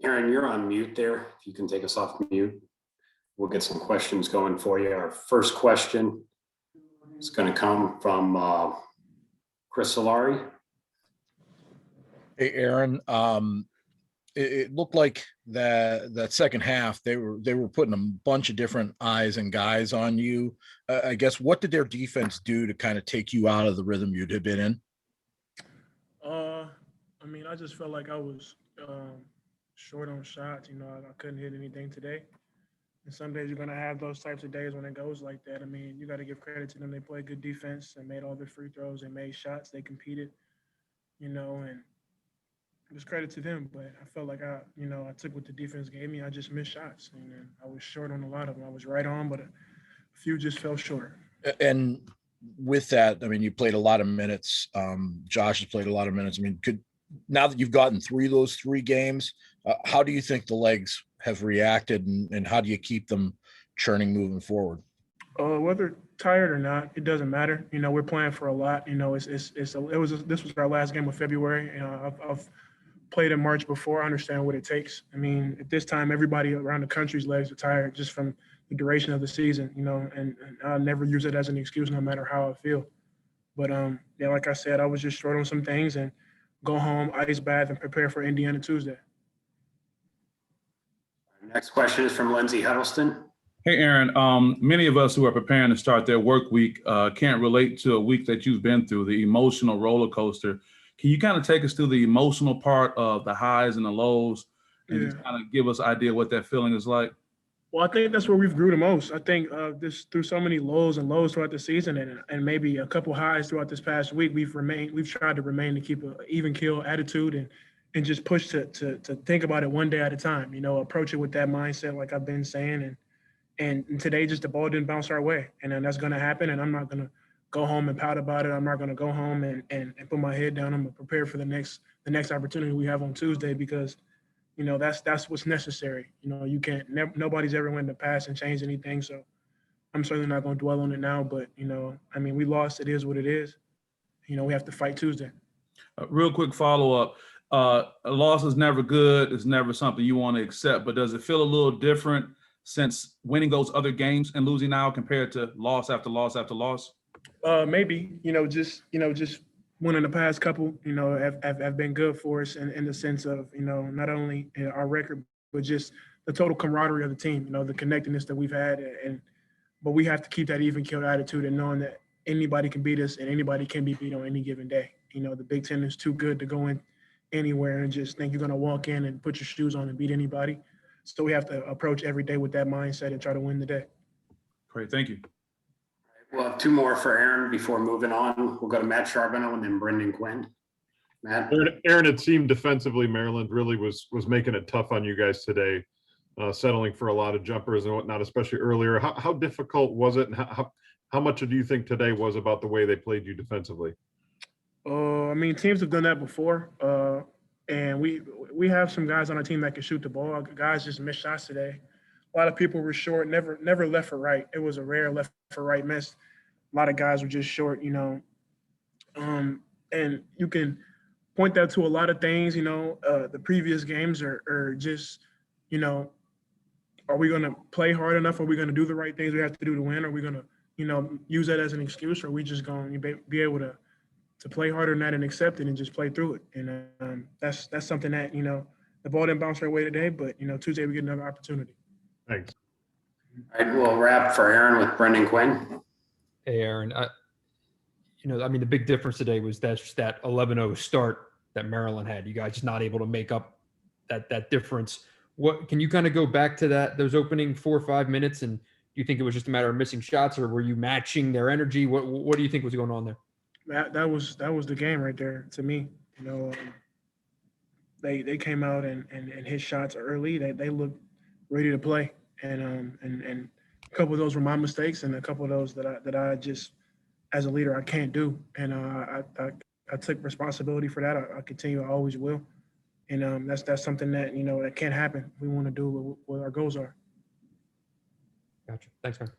Aaron, you're on mute there. If you can take us off mute, we'll get some questions going for you. Our first question is going to come from Chris Solari. Hey, Aaron. It looked like that second half they were putting a bunch of different eyes and guys on you. I guess, what did their defense do to kind of take you out of the rhythm you'd have been in? I mean, I just felt like I was short on shots. I couldn't hit anything today. And some days you're going to have those types of days when it goes like that. I mean, you got to give credit to them. They played good defense and made all their free throws. They made shots. They competed, and just credit to them. But I felt like I took what the defense gave me. I just missed shots. And then I was short on a lot of them. I was right on, but a few just fell short. And with that, I mean, you played a lot of minutes. Josh has played a lot of minutes. I mean, now that you've gotten through those 3 games, how do you think the legs have reacted, and how do you keep them churning moving forward? Whether tired or not, it doesn't matter. We're playing for a lot. This was our last game of February. I've played in March before. I understand what it takes. I mean, at this time, everybody around the country's legs are tired just from the duration of the season. And I'll never use it as an excuse, no matter how I feel. But like I said, I was just short on some things, and go home, ice bath, and prepare for Indiana Tuesday. Next question is from Lindsey Huddleston. Hey, Aaron. Many of us who are preparing to start their work week can't relate to a week that you've been through, the emotional roller coaster. Can you kind of take us through the emotional part of the highs and the lows, and just kind of give us an idea what that feeling is like? Well, I think that's where we've grew the most. I think through so many lows and lows throughout the season, and maybe a couple highs throughout this past week, we've tried to keep an even keel attitude and just push to think about it one day at a time. Approach it with that mindset, like I've been saying. And today, just the ball didn't bounce our way, and then that's going to happen. And I'm not going to go home and pout about it. I'm not going to go home and put my head down. I'm going to prepare for the next opportunity we have on Tuesday, because that's what's necessary. You can't. Nobody's ever went to pass and change anything. So I'm certainly not going to dwell on it now. But I mean, we lost. It is what it is. We have to fight Tuesday. Real quick follow up. A loss is never good. It's never something you want to accept. But does it feel a little different since winning those other games and losing now compared to loss after loss after loss? Maybe. Just winning the past couple. Have been good for us in the sense of not only our record, but just the total camaraderie of the team. The connectedness that we've had, but we have to keep that even keel attitude and knowing that anybody can beat us and anybody can be beat on any given day. The Big Ten is too good to go in anywhere and just think you're going to walk in and put your shoes on and beat anybody. So we have to approach every day with that mindset and try to win the day. Great, thank you. We'll have 2 more for Aaron before moving on. We'll go to Matt Charbonneau and then Brendan Quinn. Matt? Aaron, it seemed defensively Maryland really was making it tough on you guys today, settling for a lot of jumpers and whatnot, especially earlier. How difficult was it, and how much do you think today was about the way they played you defensively? I mean, teams have done that before, and we have some guys on our team that can shoot the ball. Guys just missed shots today. A lot of people were short, never left or right. It was a rare left or right miss. A lot of guys were just short, and you can point that to a lot of things. The previous games are just, are we going to play hard enough? Are we going to do the right things we have to do to win? Are we going to, use that as an excuse? Or are we just going to be able to play harder than that and accept it and just play through it? And that's something that, the ball didn't bounce our way today, but, Tuesday we get another opportunity. Thanks. All right, we'll wrap for Aaron with Brendan Quinn. Hey, Aaron. The big difference today was that 11-0 start that Maryland had. You guys just not able to make up that difference. What can you kind of go back to those opening 4 or 5 minutes, and do you think it was just a matter of missing shots, or were you matching their energy? What do you think was going on there? That was the game right there to me. They came out and hit shots early. They looked ready to play, and a couple of those were my mistakes, and a couple of those that I just, as a leader, I can't do, and I took responsibility for that. I continue, I always will, and that's something that that can't happen. We want to do what our goals are. Gotcha. Thanks, man.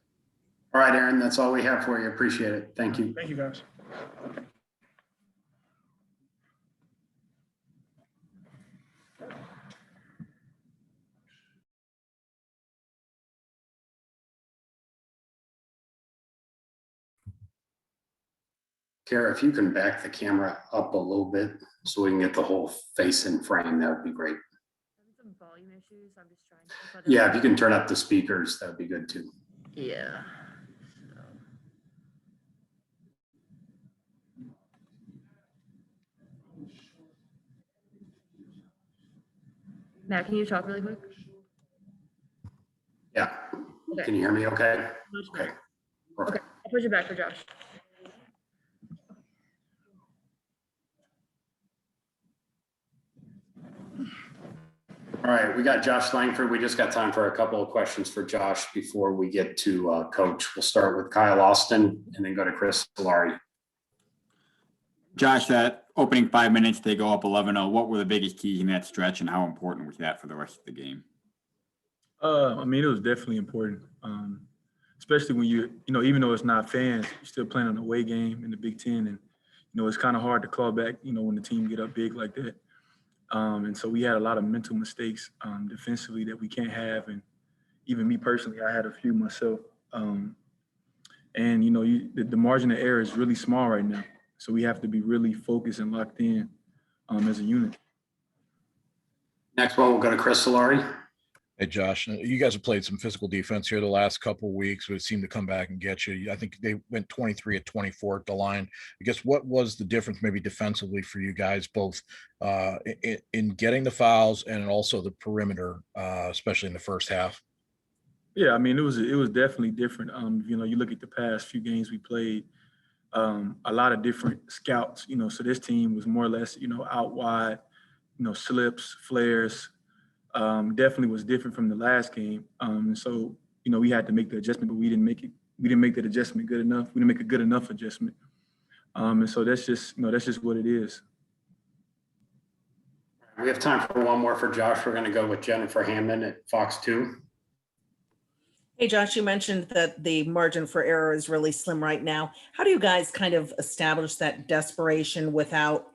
All right, Aaron, that's all we have for you. Appreciate it. Thank you. Thank you, guys. Kara, if you can back the camera up a little bit so we can get the whole face in frame, that would be great. Some volume issues. I'm just trying to. Yeah, if you can turn up the speakers, that'd be good too. Yeah. Matt, can you talk really quick? Yeah. Okay. Can you hear me okay? Much Okay. better. Perfect. Okay, I'll push it back for Josh. All right, we got Josh Langford. We just got time for a couple of questions for Josh before we get to Coach. We'll start with Kyle Austin and then go to Chris Solari. Josh, that opening 5 minutes, they go up 11-0. What were the biggest keys in that stretch, and how important was that for the rest of the game? I mean, it was definitely important, especially when even though it's not fans, you're still playing an away game in the Big Ten, and it's kind of hard to claw back, when the team get up big like that. And so we had a lot of mental mistakes defensively that we can't have, and even me personally, I had a few myself. And the margin of error is really small right now, so we have to be really focused and locked in as a unit. Next one, we'll go to Chris Solari. Hey, Josh, you guys have played some physical defense here the last couple of weeks, but it seemed to come back and get you. I think they went 23 of 24 at the line. I guess what was the difference maybe defensively for you guys, both in getting the fouls and also the perimeter, especially in the first half? Yeah, I mean, it was definitely different. You look at the past few games we played, a lot of different scouts, so this team was more or less, out wide, slips, flares, definitely was different from the last game. And so, we had to make the adjustment, but we didn't make it. We didn't make that adjustment good enough. We didn't make a good enough adjustment. And so that's just what it is. We have time for one more for Josh. We're going to go with Jennifer Hammond at Fox 2. Hey, Josh, you mentioned that the margin for error is really slim right now. How do you guys kind of establish that desperation without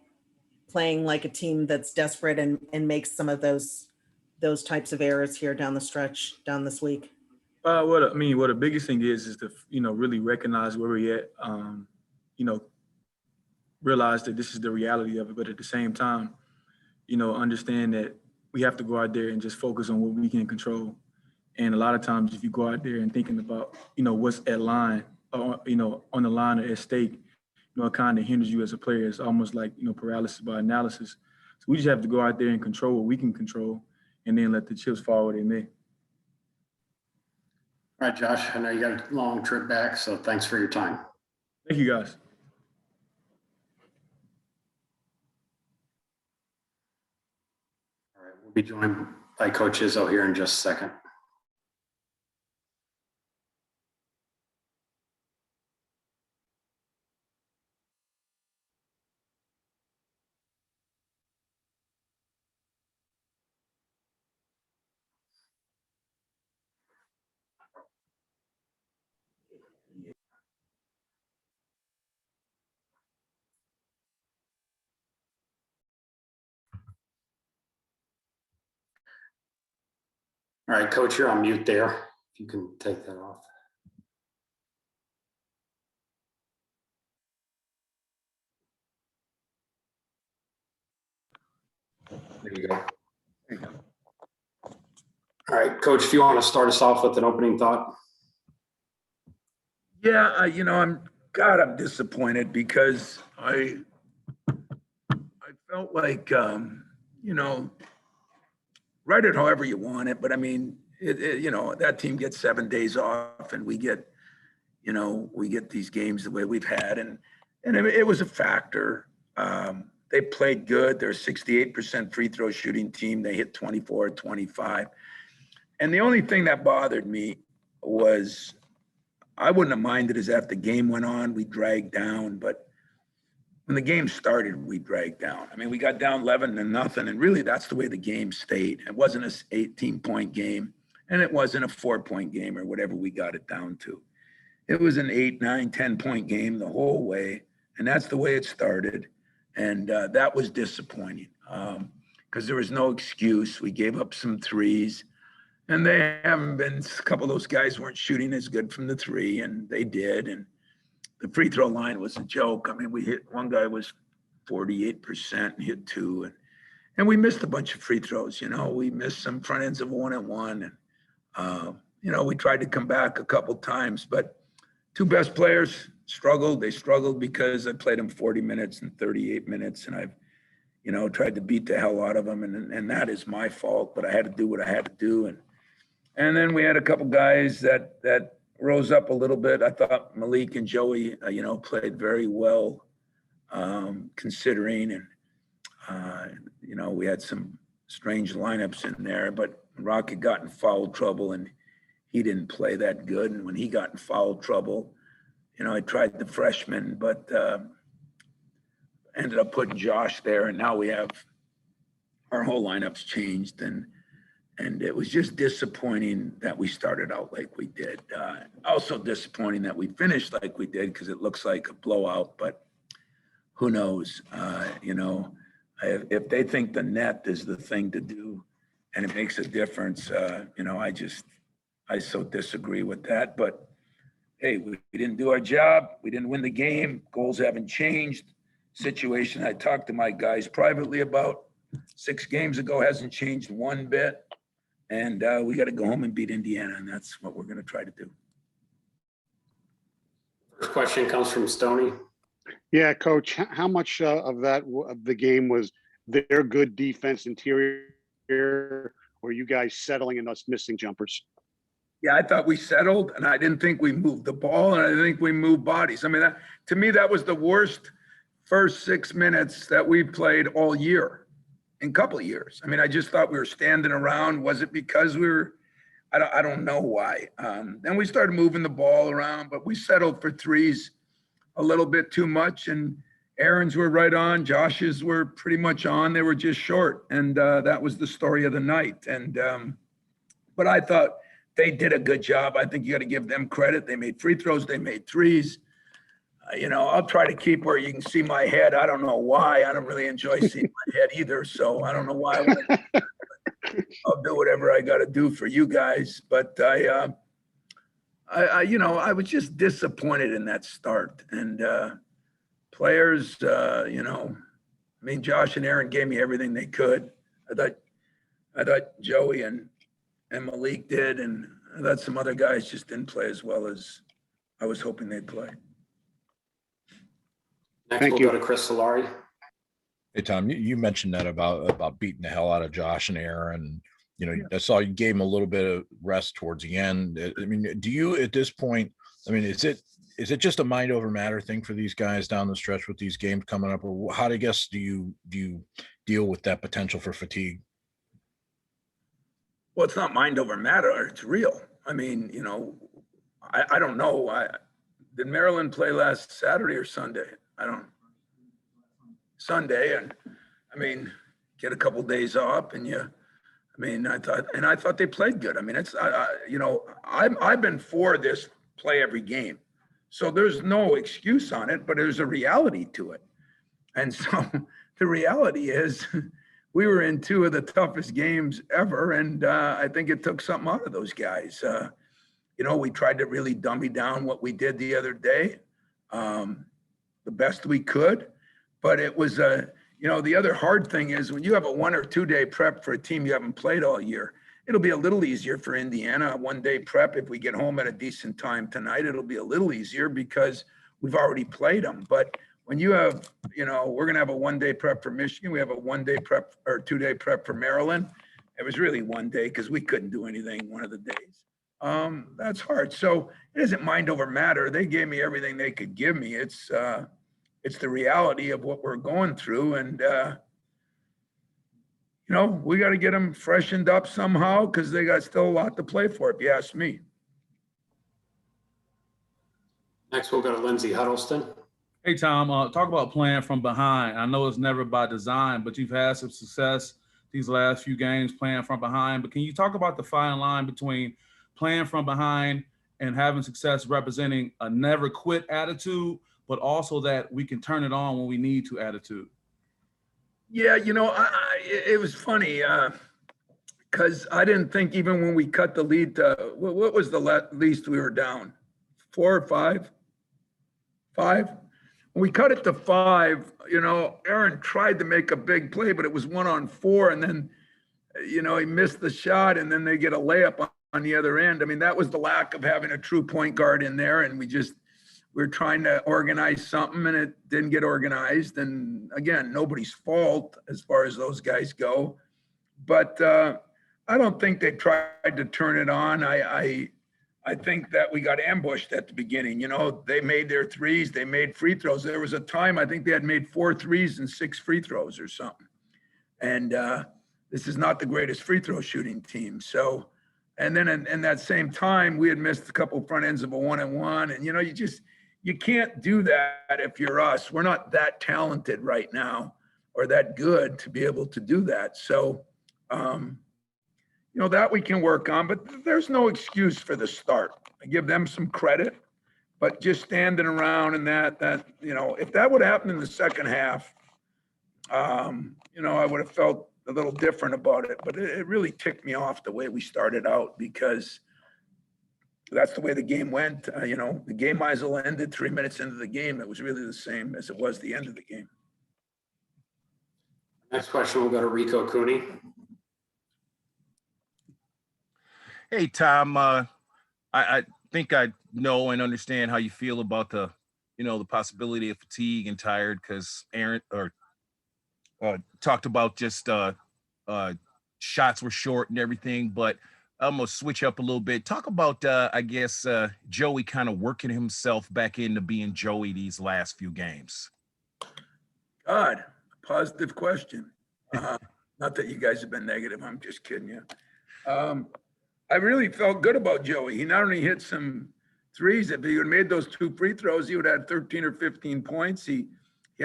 playing like a team that's desperate and makes some of those types of errors here down the stretch, down this week? What the biggest thing is to, really recognize where we're at, realize that this is the reality of it, but at the same time, understand that we have to go out there and just focus on what we can control. And a lot of times, if you go out there and thinking about, what's at line, on the line or at stake, it kind of hinders you as a player. It's almost like, paralysis by analysis. So we just have to go out there and control what we can control and then let the chips fall where they may. All right, Josh, I know you got a long trip back, so thanks for your time. Thank you, guys. All right, we'll be joined by Coach Izzo here in just a second. All right, Coach, you're on mute there. If you can take that off. There you go. All right, Coach, do you want to start us off with an opening thought? Yeah, I'm disappointed because I felt like, write it however you want it, but I mean, that team gets 7 days off and we get these games the way we've had. And it was a factor. They played good. They're a 68% free throw shooting team. They hit 24, 25. And the only thing that bothered me was I wouldn't have minded as after the game went on, we dragged down, but when the game started, we dragged down. I mean, we got down 11-0, and really that's the way the game stayed. It wasn't an 18-point game, and it wasn't a 4-point game or whatever we got it down to. It was an 8, 9, 10-point game the whole way, and that's the way it started. And that was disappointing because there was no excuse. We gave up some threes, and they haven't been, a couple of those guys weren't shooting as good from the three, and they did. And the free throw line was a joke. I mean, we hit, one guy was 48% and hit 2, and we missed a bunch of free throws. We missed some front ends of 1-and-1, and we tried to come back a couple times, but two best players struggled. They struggled because I played them 40 minutes and 38 minutes, and I've tried to beat the hell out of them, and that is my fault, but I had to do what I had to do. And then we had a couple guys that rose up a little bit. I thought Malik and Joey, played very well, considering, and we had some strange lineups in there, but Rocket got in foul trouble and he didn't play that good. And when he got in foul trouble, I tried the freshman, but ended up putting Josh there, and now we have our whole lineup's changed, and it was just disappointing that we started out like we did. Also disappointing that we finished like we did, because it looks like a blowout, but who knows? If they think the net is the thing to do and it makes a difference, I so disagree with that. But hey, we didn't do our job. We didn't win the game. Goals haven't changed. Situation I talked to my guys privately about 6 games ago hasn't changed one bit. And we got to go home and beat Indiana, and that's what we're going to try to do. First question comes from Stoney. Yeah, Coach, how much of the game was their good defense interior, or you guys settling and us missing jumpers? Yeah, I thought we settled, and I didn't think we moved the ball, and I think we moved bodies. I mean, to me, that was the worst first 6 minutes that we played all year, in a couple of years. I mean, I just thought we were standing around. Was it because we were? I don't know why. Then we started moving the ball around, but we settled for threes a little bit too much, and Aaron's were right on. Josh's were pretty much on. They were just short, and that was the story of the night. And but I thought they did a good job. I think you got to give them credit. They made free throws. They made threes. I'll try to keep where you can see my head. I don't know why. I don't really enjoy seeing my head either, so I don't know why. I'll do whatever I got to do for you guys. But I was just disappointed in that start. And players, Josh and Aaron gave me everything they could. I thought Joey and Malik did, and I thought some other guys just didn't play as well as I was hoping they'd play. Next, we'll go to Chris Solari. Hey, Tom, you mentioned that about beating the hell out of Josh and Aaron. I saw you gave him a little bit of rest towards the end. I mean, do you at this point, is it just a mind over matter thing for these guys down the stretch with these games coming up? Or how do you deal with that potential for fatigue? Well, it's not mind over matter. It's real. I mean, I don't know. Did Maryland play last Saturday or Sunday? Sunday. And get a couple days off, and I thought they played good. I mean, it's, I've been for this play every game. So there's no excuse on it, but there's a reality to it. And so the reality is we were in 2 of the toughest games ever. And I think it took something out of those guys. We tried to really dummy down what we did the other day, the best we could. But it was, the other hard thing is when you have a 1 or 2 day prep for a team you haven't played all year, it'll be a little easier for Indiana. A 1 day prep, if we get home at a decent time tonight, it'll be a little easier because we've already played them. But when you have, we're going to have a 1 day prep for Michigan. We have a 1 day prep or 2 day prep for Maryland. It was really 1 day because we couldn't do anything one of the days. That's hard. So it isn't mind over matter. They gave me everything they could give me. It's the reality of what we're going through. And, we got to get them freshened up somehow because they got still a lot to play for, if you ask me. Next, we'll go to Lindsey Huddleston. Hey, Tom, talk about playing from behind. I know it's never by design, but you've had some success these last few games playing from behind. But can you talk about the fine line between playing from behind and having success representing a never quit attitude, but also that we can turn it on when we need to attitude? Yeah, it was funny because I didn't think even when we cut the lead to, what was the least we were down? 4 or 5? 5. When we cut it to 5, Aaron tried to make a big play, but it was 1-on-4, and then, he missed the shot, and then they get a layup on the other end. I mean, that was the lack of having a true point guard in there, and we're trying to organize something, and it didn't get organized. And again, nobody's fault as far as those guys go, but I don't think they tried to turn it on. I think that we got ambushed at the beginning. They made their threes, they made free throws. There was a time I think they had made 4 threes and 6 free throws or something. And this is not the greatest free throw shooting team. So, and then in that same time, we had missed a couple front ends of a 1-and-1. And you can't do that if you're us. We're not that talented right now or that good to be able to do that. So, that we can work on, but there's no excuse for the start. I give them some credit, but just standing around and that, if that would happen in the second half, I would have felt a little different about it, but it really ticked me off the way we started out, because that's the way the game went. The game might as well ended 3 minutes into the game. It was really the same as it was the end of the game. Next question will go to Rico Cooney. Hey, Tom, I think I know and understand how you feel about the possibility of fatigue and tired, because Aaron talked about just shots were short and everything, but I'm going to switch up a little bit. Talk about, Joey kind of working himself back into being Joey these last few games. God, positive question. Not that you guys have been negative. I'm just kidding you. I really felt good about Joey. He not only hit some threes, if he would have made those 2 free throws, he would have had 13 or 15 points. He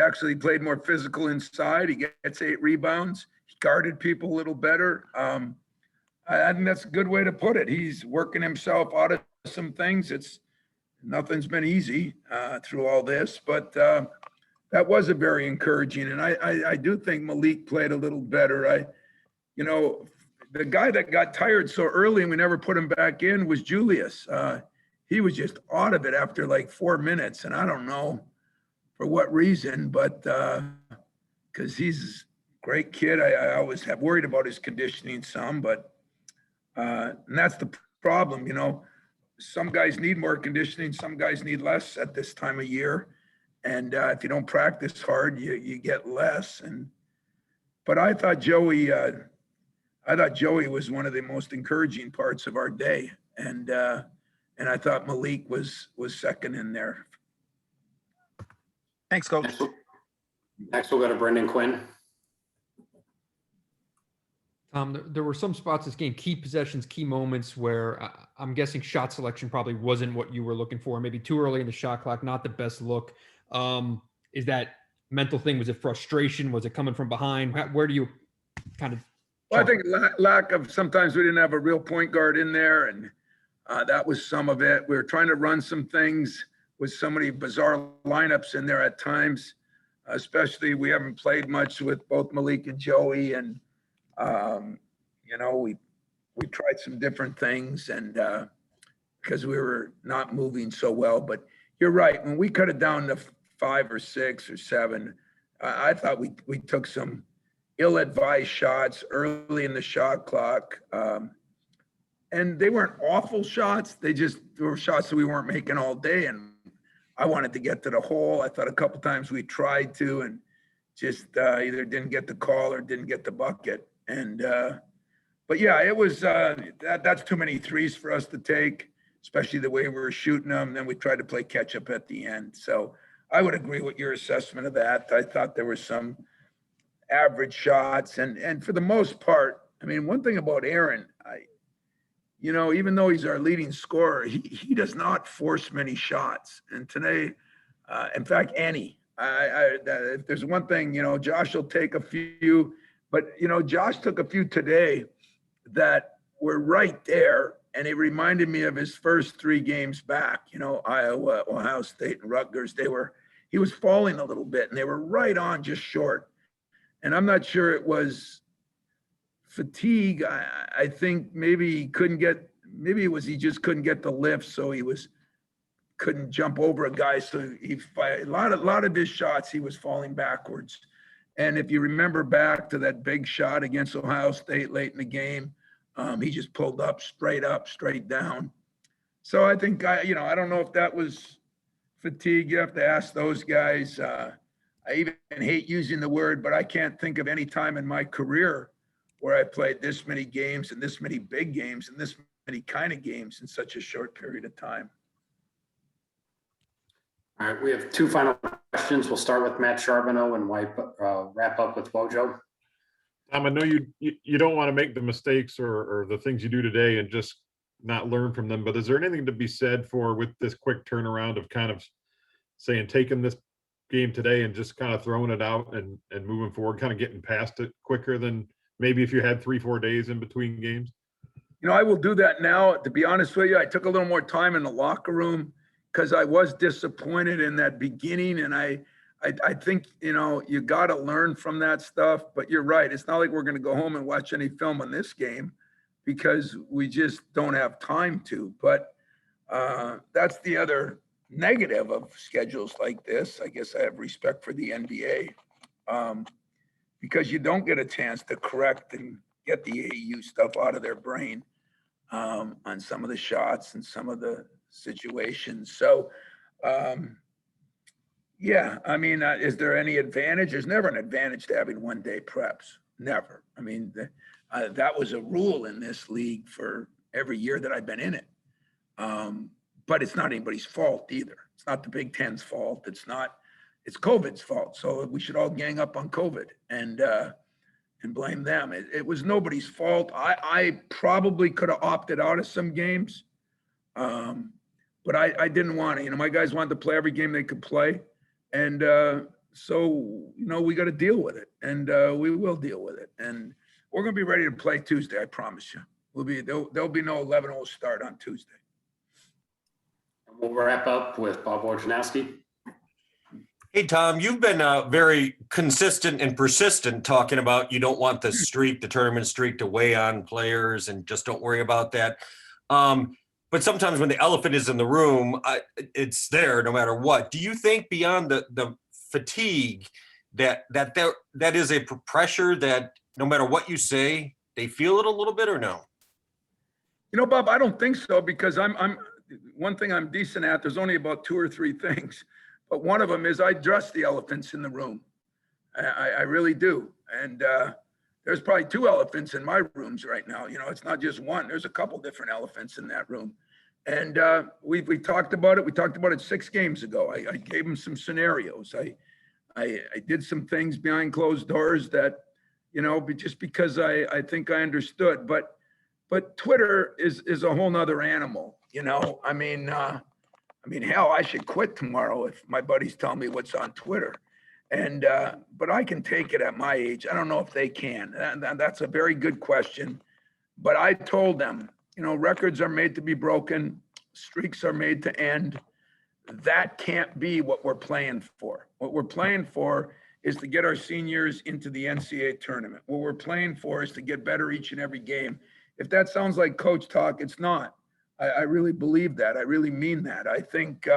actually played more physical inside. He gets 8 rebounds. He guarded people a little better. I think that's a good way to put it. He's working himself out of some things. Nothing's been easy through all this, but that was a very encouraging. And I do think Malik played a little better. The guy that got tired so early and we never put him back in was Julius. He was just out of it after like 4 minutes. And I don't know for what reason, but because he's a great kid. I always have worried about his conditioning some, but and that's the problem. Some guys need more conditioning. Some guys need less at this time of year. And if you don't practice hard, you get less. But I thought Joey was one of the most encouraging parts of our day, and I thought Malik was second in there. Thanks, Coach. Next we'll go to Brendan Quinn. Tom, there were some spots this game, key possessions, key moments where I'm guessing shot selection probably wasn't what you were looking for. Maybe too early in the shot clock, not the best look. Is that mental thing? Was it frustration? Was it coming from behind? Where do you kind of? Well, I think lack of, sometimes we didn't have a real point guard in there, and that was some of it. We were trying to run some things with so many bizarre lineups in there at times, especially we haven't played much with both Malik and Joey, and we tried some different things, and because we were not moving so well. But you're right, when we cut it down to 5 or 6 or 7, I thought we took some ill-advised shots early in the shot clock. And they weren't awful shots. They were shots that we weren't making all day. And I wanted to get to the hole. I thought a couple times we tried to and just either didn't get the call or didn't get the bucket. And, but yeah, it was, that's too many threes for us to take, especially the way we were shooting them. Then we tried to play catch up at the end. So I would agree with your assessment of that. I thought there were some average shots, and for the most part, I mean, one thing about Aaron, even though he's our leading scorer, he does not force many shots. And today, in fact, if there's one thing, Josh will take a few, but Josh took a few today that were right there, and it reminded me of his first 3 games back. Iowa, Ohio State, and Rutgers. He was falling a little bit, and they were right on, just short. And I'm not sure it was fatigue. I think maybe he just couldn't get the lift. So he was couldn't jump over a guy. So a lot of his shots, he was falling backwards. And if you remember back to that big shot against Ohio State late in the game, he just pulled up, straight down. So I think, I don't know if that was fatigue. You have to ask those guys. I even hate using the word, but I can't think of any time in my career where I played this many games and this many big games and this many kind of games in such a short period of time. All right, we have two final questions. We'll start with Matt Charbonneau and wrap up with Wojo. Tom, I know you don't want to make the mistakes or the things you do today and just not learn from them, but is there anything to be said for with this quick turnaround of kind of saying taking this game today and just kind of throwing it out and moving forward, kind of getting past it quicker than maybe if you had 3-4 days in between games? I will do that now. To be honest with you, I took a little more time in the locker room because I was disappointed in that beginning. And I think, you got to learn from that stuff, but you're right. It's not like we're going to go home and watch any film on this game because we just don't have time to, but that's the other negative of schedules like this. I guess I have respect for the NBA because you don't get a chance to correct and get the AAU stuff out of their brain on some of the shots and some of the situations. So, yeah, I mean, is there any advantage? There's never an advantage to having 1-day preps. Never. I mean, that was a rule in this league for every year that I've been in it. But it's not anybody's fault either. It's not the Big Ten's fault. It's COVID's fault. So we should all gang up on COVID and blame them. It was nobody's fault. I probably could have opted out of some games, but I didn't want to. My guys wanted to play every game they could play, and so we got to deal with it, and we will deal with it, and we're going to be ready to play Tuesday. I promise you. There'll be no 11-0 start on Tuesday. We'll wrap up with Bob Wojnarowski. Hey, Tom, you've been very consistent and persistent talking about you don't want the tournament streak to weigh on players and just don't worry about that. But sometimes when the elephant is in the room, it's there no matter what. Do you think beyond the fatigue that is a pressure that no matter what you say, they feel it a little bit or no? Bob, I don't think so because I'm one thing I'm decent at. There's only about 2 or 3 things. But one of them is I dress the elephants in the room. I really do. And there's probably 2 elephants in my rooms right now. It's not just one. There's a couple different elephants in that room. And we talked about it. We talked about it 6 games ago. I gave them some scenarios. I did some things behind closed doors that, just because I think I understood. But Twitter is a whole nother animal. I mean, hell, I should quit tomorrow if my buddies tell me what's on Twitter. And, but I can take it at my age. I don't know if they can. That's a very good question. But I told them, records are made to be broken. Streaks are made to end. That can't be what we're playing for. What we're playing for is to get our seniors into the NCAA tournament. What we're playing for is to get better each and every game. If that sounds like coach talk, it's not. I really believe that. I really mean that. I think,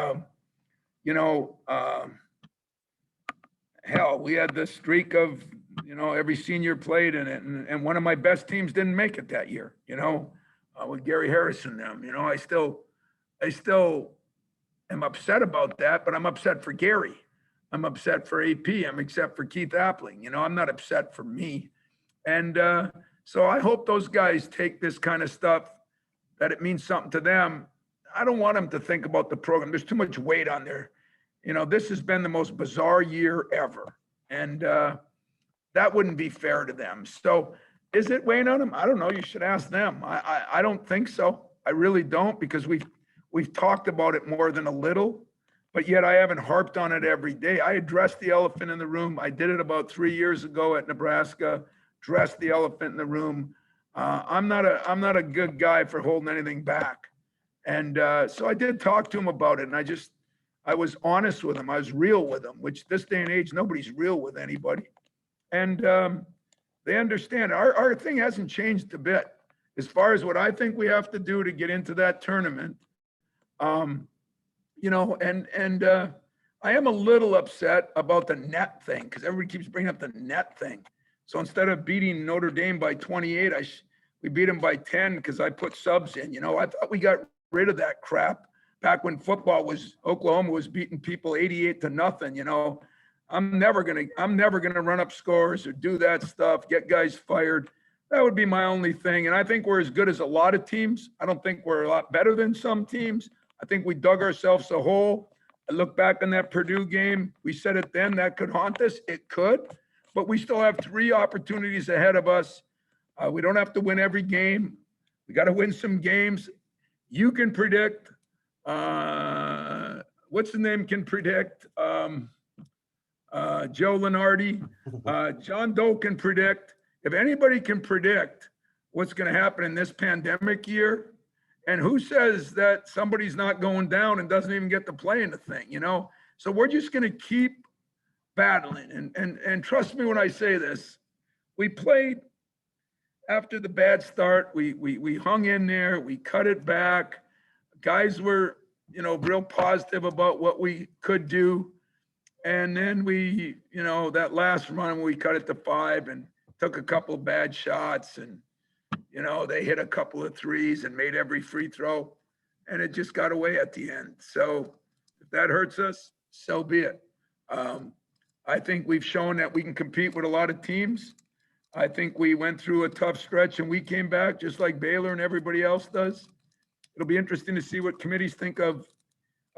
hell, we had the streak of, every senior played in it. And one of my best teams didn't make it that year, with Gary Harris and them. I still am upset about that, but I'm upset for Gary. I'm upset for AP. I'm upset for Keith Appling. I'm not upset for me. And so I hope those guys take this kind of stuff, that it means something to them. I don't want them to think about the program. There's too much weight on there. This has been the most bizarre year ever. And that wouldn't be fair to them. So is it weighing on them? I don't know. You should ask them. I don't think so. I really don't, because we've talked about it more than a little, but yet I haven't harped on it every day. I addressed the elephant in the room. I did it about 3 years ago at Nebraska, dressed the elephant in the room. I'm not a good guy for holding anything back. And so I did talk to him about it. And I was honest with him. I was real with him, which this day and age, nobody's real with anybody. And they understand. Our thing hasn't changed a bit. As far as what I think we have to do to get into that tournament, and I am a little upset about the net thing because everybody keeps bringing up the net thing. So instead of beating Notre Dame by 28, we beat them by 10 because I put subs in. I thought we got rid of that crap back when Oklahoma was beating people 88-0. I'm never gonna run up scores or do that stuff, get guys fired. That would be my only thing. And I think we're as good as a lot of teams. I don't think we're a lot better than some teams. I think we dug ourselves a hole. I look back on that Purdue game. We said it then that could haunt us. It could, but we still have 3 opportunities ahead of us. We don't have to win every game. We got to win some games. You can predict. What's the name can predict? Joe Lenardi. John Doe can predict. If anybody can predict what's going to happen in this pandemic year, and who says that somebody's not going down and doesn't even get to play in the thing, So we're just going to keep battling. And trust me when I say this, we played after the bad start. We hung in there. We cut it back. Guys were, real positive about what we could do. And then we, that last run, we cut it to 5 and took a couple of bad shots, and they hit a couple of threes and made every free throw, and it just got away at the end. So if that hurts us, so be it. I think we've shown that we can compete with a lot of teams. I think we went through a tough stretch and we came back just like Baylor and everybody else does. It'll be interesting to see what committees think of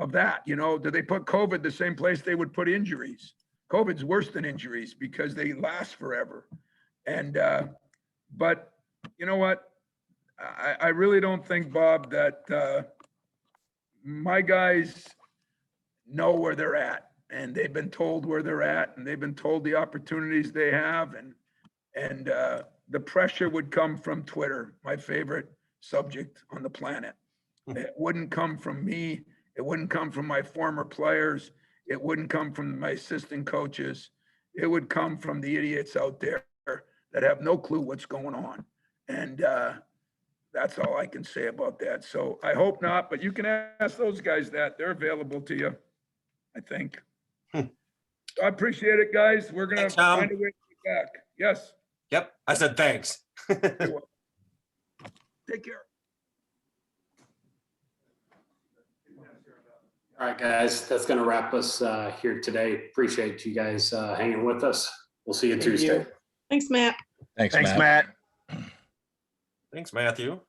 that. Do they put COVID the same place they would put injuries? COVID's worse than injuries because they last forever. And, but you know what? I really don't think, Bob, that my guys know where they're at, and they've been told where they're at, and they've been told the opportunities they have, and the pressure would come from Twitter, my favorite subject on the planet. It wouldn't come from me. It wouldn't come from my former players. It wouldn't come from my assistant coaches. It would come from the idiots out there that have no clue what's going on. And that's all I can say about that. So I hope not, but you can ask those guys that. They're available to you, I think. I appreciate it, guys. We're going to find a way to get back. Yes. Yep. I said thanks. Take care. All right, guys, that's going to wrap us here today. Appreciate you guys hanging with us. We'll see you Tuesday. Thanks, Matt. Thanks, Thanks, Matt. Matt. Thanks, Matthew.